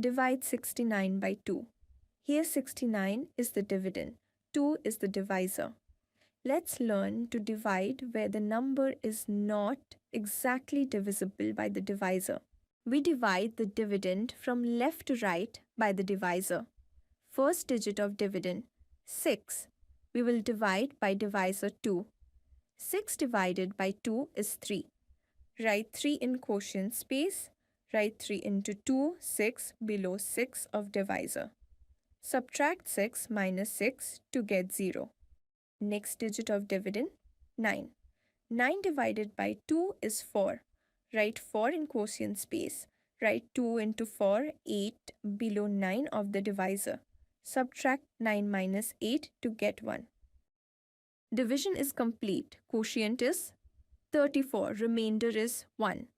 Divide 69 by 2. Here 69 is the dividend, 2 is the divisor. Let's learn to divide where the number is not exactly divisible by the divisor. We divide the dividend from left to right by the divisor. First digit of dividend, 6. We will divide by divisor 2. 6 divided by 2 is 3. Write 3 in quotient space. Write 3 into 2, 6 below 6 of divisor. Subtract 6 minus 6 to get 0. Next digit of dividend, 9. 9 divided by 2 is 4. Write 4 in quotient space. Write 2 into 4, 8 below 9 of the divisor. Subtract 9 minus 8 to get 1. Division is complete. Quotient is 34. Remainder is 1.